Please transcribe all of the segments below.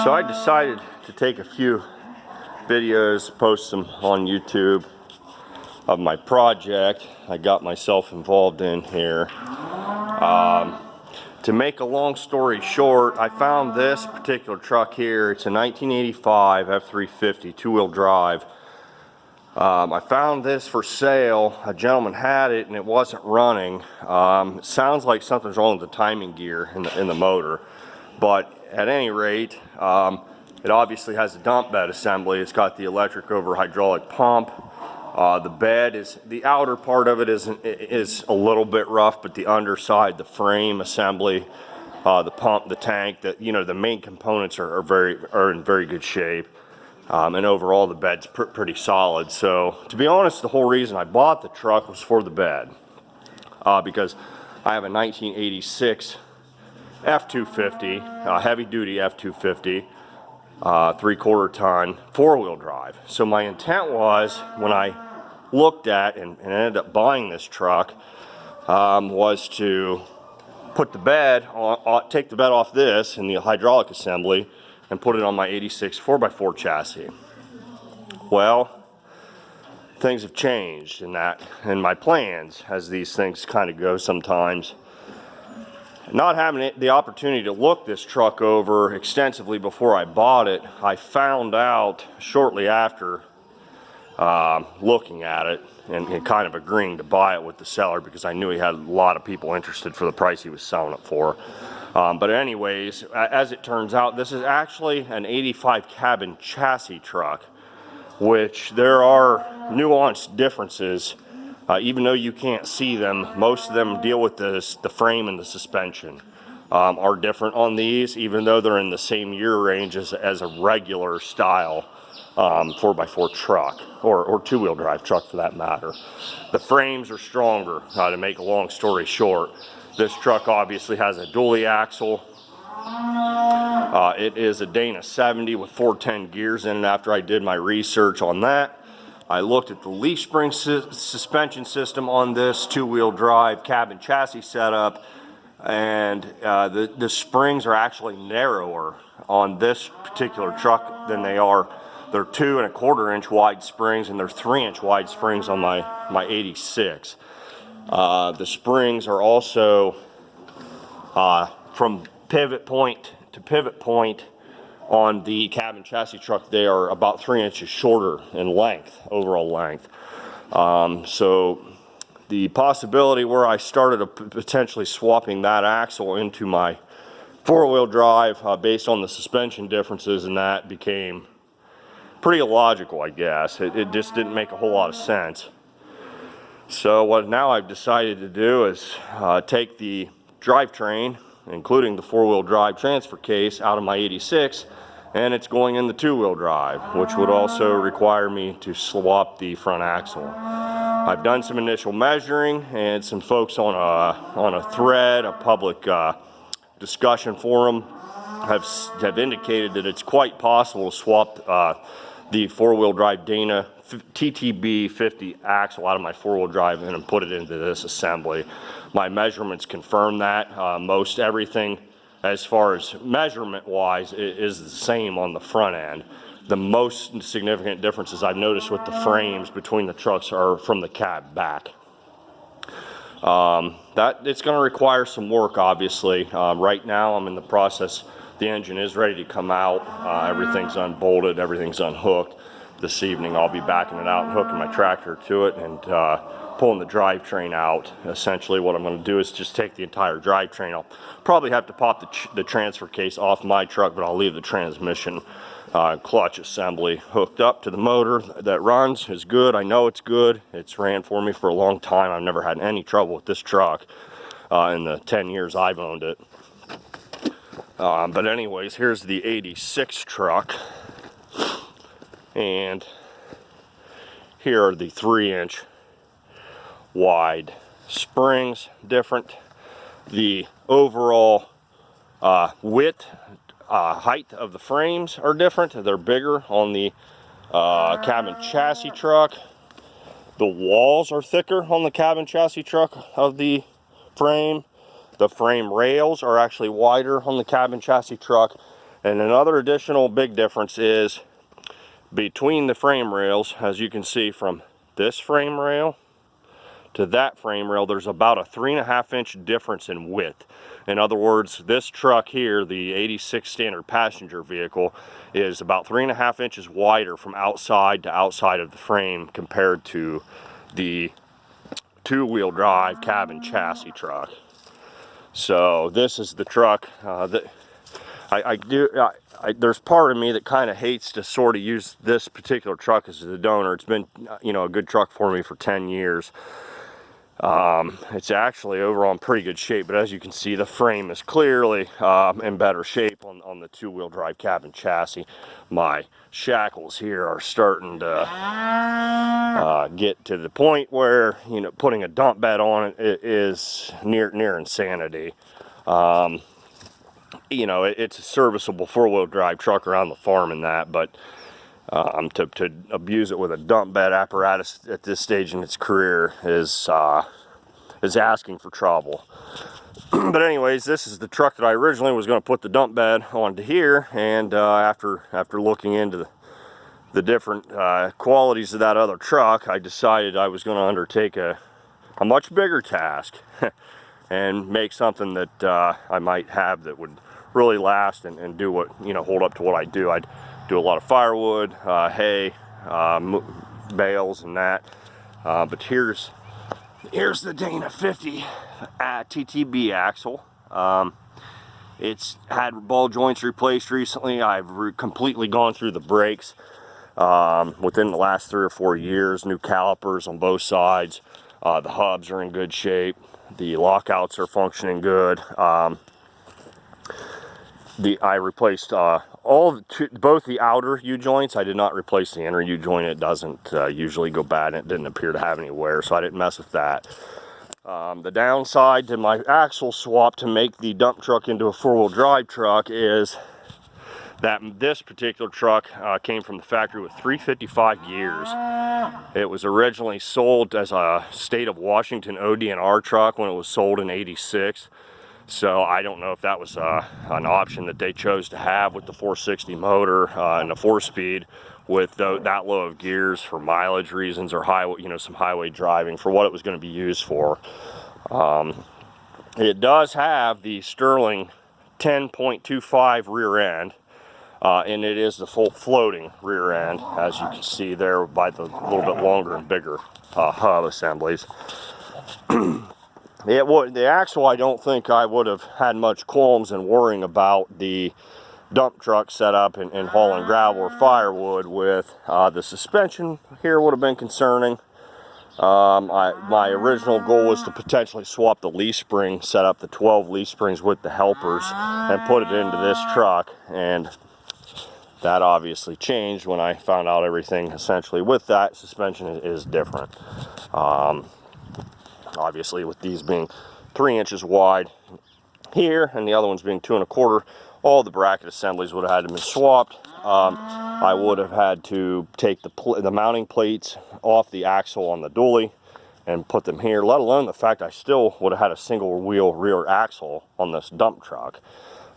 So I decided to take a few videos, post them on YouTube of my project I got myself involved in here. To make a long story short, I found this particular truck here. It's a 1985 F350 two-wheel drive. I found this for sale. A gentleman had it and it wasn't running. It sounds like something's wrong with the timing gear in the motor, but at any rate, it obviously has a dump bed assembly. It's got the electric over hydraulic pump. The bed is, the outer part of it is a little bit rough, but the underside, the frame assembly, the pump, the tank, the main components are in very good shape. And overall the bed's pretty solid. So to be honest, the whole reason I bought the truck was for the bed, because I have a 1986 F250, heavy duty F250, 3/4 ton, 4-wheel drive. So my intent was, when I looked at and ended up buying this truck, was to put the bed on, take the bed off this and the hydraulic assembly and put it on my 86 4x4 chassis. Well, things have changed in my plans, as these things kind of go sometimes. Not having the opportunity to look this truck over extensively before I bought it, I found out shortly after looking at it and kind of agreeing to buy it with the seller, because I knew he had a lot of people interested for the price he was selling it for. But anyways, as it turns out, this is actually an 85 cabin chassis truck, which there are nuanced differences. Even though you can't see them, most of them deal with the frame and the suspension are different on these, even though they're in the same year range as a regular style 4x4 truck, or two-wheel drive truck for that matter. The frames are stronger, to make a long story short. This truck obviously has a dually axle. It is a Dana 70 with 410 gears in it. After I did my research on that, I looked at the leaf spring suspension system on this two-wheel drive cabin chassis setup, and the springs are actually narrower on this particular truck than they are. They're 2 1/4 inch wide springs, and they're 3 inch wide springs on my 86. The springs are also from pivot point to pivot point on the cabin chassis truck. They are about 3 inches shorter in length, overall length. So the possibility where I started potentially swapping that axle into my 4-wheel drive based on the suspension differences, and that became pretty illogical, I guess. It just didn't make a whole lot of sense. So what now I've decided to do is take the drivetrain, including the 4-wheel drive transfer case, out of my 86, and it's going in the 2-wheel drive, which would also require me to swap the front axle. I've done some initial measuring, and some folks on a thread, a public discussion forum, have indicated that it's quite possible to swap the 4-wheel drive Dana TTB 50 axle out of my 4-wheel drive and put it into this assembly. My measurements confirm that. Most everything as far as measurement wise is the same on the front end. The most significant differences I've noticed with the frames between the trucks are from the cab back. That it's going to require some work, obviously. Right now I'm in the process. The engine is ready to come out. Everything's unbolted, everything's unhooked. This evening I'll be backing it out and hooking my tractor to it and pulling the drivetrain out. Essentially what I'm going to do is just take the entire drivetrain. I'll probably have to pop the transfer case off my truck, but I'll leave the transmission clutch assembly hooked up to the motor that runs. Is good. I know it's good. It's ran for me for a long time. I've never had any trouble with this truck in the 10 years I've owned it. But anyways, here's the 86 truck, and here are the 3 inch wide springs. Different. The overall width, height of the frames are different. They're bigger on the cabin chassis truck. The walls are thicker on the cabin chassis truck of the frame. The frame rails are actually wider on the cabin chassis truck, And another additional big difference is between the frame rails. As you can see, from this frame rail to that frame rail, there's about a 3.5-inch difference in width. In other words, this truck here, the 86 standard passenger vehicle, is about 3.5 inches wider from outside to outside of the frame compared to the two-wheel drive cab and chassis truck. So this is the truck that there's part of me that kind of hates to sort of use this particular truck as the donor. It's been, you know, a good truck for me for 10 years. It's actually overall in pretty good shape, but as you can see, the frame is clearly in better shape on the two-wheel drive cab and chassis. My shackles here are starting to get to the point where, you know, putting a dump bed on it is near insanity. You know, it's a serviceable four-wheel drive truck around the farm and that, but to abuse it with a dump bed apparatus at this stage in its career is asking for trouble. But anyways, this is the truck that I originally was going to put the dump bed onto here, and after looking into the different qualities of that other truck, I decided I was going to undertake a much bigger task and make something that I might have that would really last and do what, you know, hold up to what I do. I'd do a lot of firewood, hay, bales and that. But here's the Dana 50 TTB axle. It's had ball joints replaced recently. I've completely gone through the brakes within the last 3 or 4 years. New calipers on both sides. The hubs are in good shape. The lockouts are functioning good. I replaced both the outer U-joints. I did not replace the inner U-joint. It doesn't usually go bad, and it didn't appear to have any wear, so I didn't mess with that. The downside to my axle swap to make the dump truck into a four-wheel drive truck is that this particular truck came from the factory with 355 gears. It was originally sold as a state of Washington ODNR truck when it was sold in '86. So I don't know if that was an option that they chose to have with the 460 motor and the 4-speed with that low of gears for mileage reasons or highway, you know, some highway driving for what it was going to be used for. It does have the Sterling 10.25 rear end, and it is the full floating rear end, as you can see there by the little bit longer and bigger hub assemblies. The axle, I don't think I would have had much qualms in worrying about the dump truck setup and hauling gravel or firewood with. The suspension here would have been concerning. My original goal was to potentially swap the leaf spring, set up the 12 leaf springs with the helpers and put it into this truck, and that obviously changed when I found out everything essentially with that suspension is different. Obviously, with these being 3 inches wide here and the other ones being 2 1/4, all the bracket assemblies would have had to be swapped. I would have had to take the mounting plates off the axle on the dually and put them here, let alone the fact I still would have had a single wheel rear axle on this dump truck.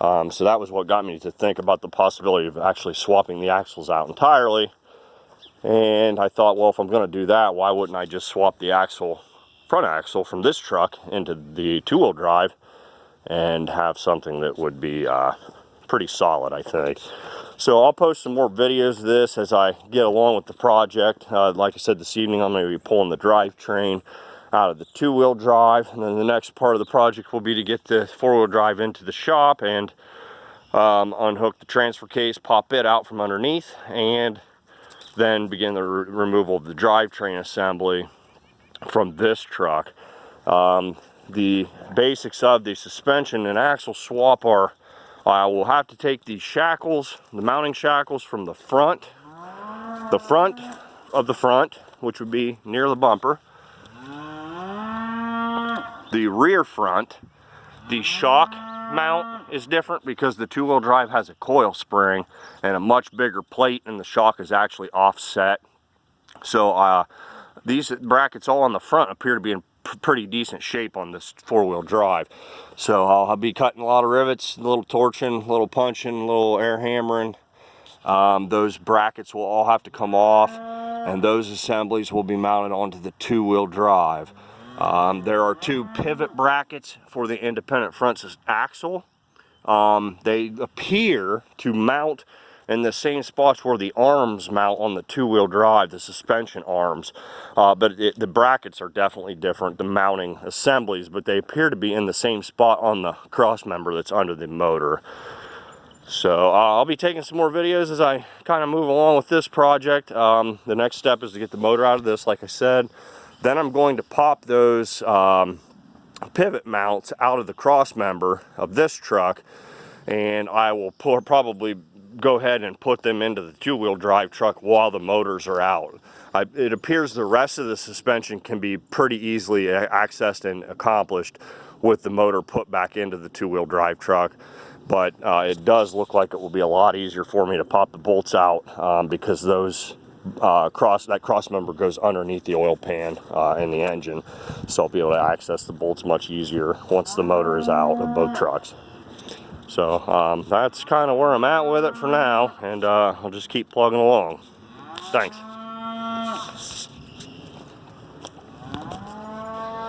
So that was what got me to think about the possibility of actually swapping the axles out entirely. And I thought, well, if I'm going to do that, why wouldn't I just swap the front axle from this truck into the two-wheel drive and have something that would be pretty solid, I think. So I'll post some more videos of this as I get along with the project. Like I said, this evening I'm going to be pulling the drivetrain out of the two-wheel drive, and then the next part of the project will be to get the four-wheel drive into the shop and unhook the transfer case, pop it out from underneath, and then begin the removal of the drivetrain assembly from this truck. The basics of the suspension and axle swap are I will have to take the shackles, the mounting shackles from the front of the front, which would be near the bumper, the rear front. The shock mount is different because the two-wheel drive has a coil spring and a much bigger plate, and the shock is actually offset. So these brackets all on the front appear to be in pretty decent shape on this four-wheel drive. So I'll be cutting a lot of rivets, a little torching, a little punching, a little air hammering. Those brackets will all have to come off, and those assemblies will be mounted onto the two-wheel drive. There are 2 pivot brackets for the independent front axle. They appear to mount in the same spots where the arms mount on the two-wheel drive, the suspension arms. But the brackets are definitely different, the mounting assemblies, but they appear to be in the same spot on the cross member that's under the motor. So I'll be taking some more videos as I kind of move along with this project. The next step is to get the motor out of this, like I said. Then I'm going to pop those pivot mounts out of the cross member of this truck, and I will probably go ahead and put them into the two-wheel drive truck while the motors are out. It appears the rest of the suspension can be pretty easily accessed and accomplished with the motor put back into the two-wheel drive truck, but it does look like it will be a lot easier for me to pop the bolts out because those that cross member goes underneath the oil pan in the engine, so I'll be able to access the bolts much easier once the motor is out of both trucks. So that's kind of where I'm at with it for now, and I'll just keep plugging along. Thanks.